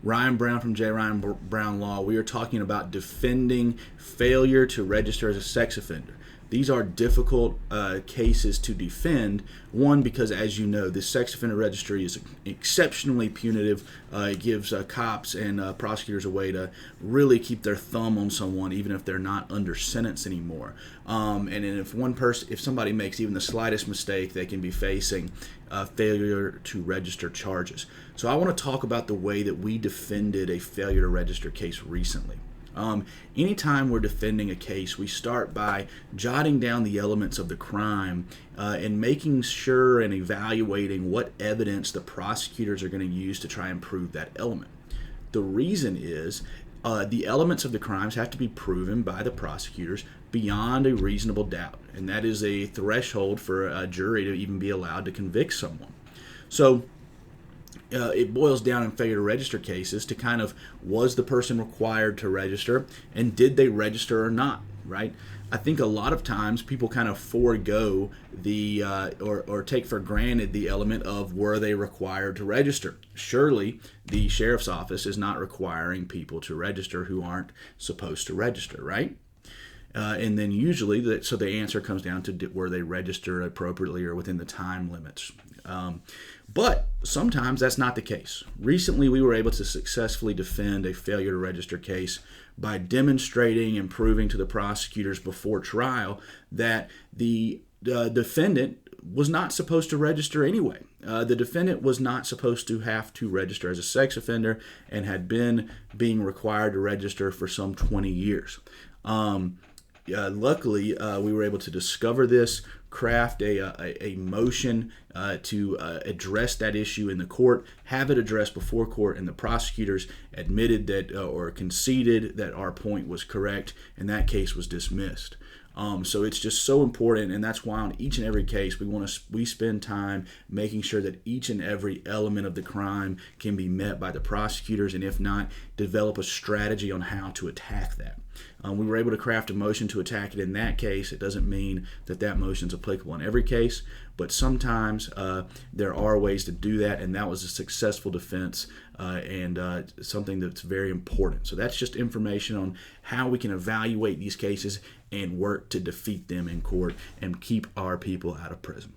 Ryan Brown from J. Ryan Brown Law. We are talking about defending failure to register as a sex offender. These are difficult cases to defend. One, because as you know, the sex offender registry is exceptionally punitive. It gives cops and prosecutors a way to really keep their thumb on someone, even if they're not under sentence anymore. And if somebody makes even the slightest mistake, they can be facing failure to register charges. So I want to talk about the way that we defended a failure to register case recently. Anytime we're defending a case, we start by jotting down the elements of the crime and making sure and evaluating what evidence the prosecutors are going to use to try and prove that element. The reason is the elements of the crimes have to be proven by the prosecutors beyond a reasonable doubt, and that is a threshold for a jury to even be allowed to convict someone. So it boils down in failure to register cases to kind of, was the person required to register, and did they register or not, right? I think a lot of times people kind of forego the or take for granted the element of, were they required to register? Surely the sheriff's office is not requiring people to register who aren't supposed to register, right? And then usually, the answer comes down to, were they registered appropriately or within the time limits? But sometimes that's not the case. Recently, we were able to successfully defend a failure to register case by demonstrating and proving to the prosecutors before trial that the defendant was not supposed to register anyway. The defendant was not supposed to have to register as a sex offender and had been being required to register for some 20 years. Luckily, we were able to discover this, craft a motion to address that issue in the court, have it addressed before court, and the prosecutors admitted that or conceded that our point was correct, and that case was dismissed. So it's just so important, and that's why on each and every case we spend time making sure that each and every element of the crime can be met by the prosecutors, and if not, develop a strategy on how to attack that. We were able to craft a motion to attack it in that case. It doesn't mean that motion is applicable in every case, but sometimes there are ways to do that, and that was a successful defense and something that's very important. So that's just information on how we can evaluate these cases and work to defeat them in court and keep our people out of prison.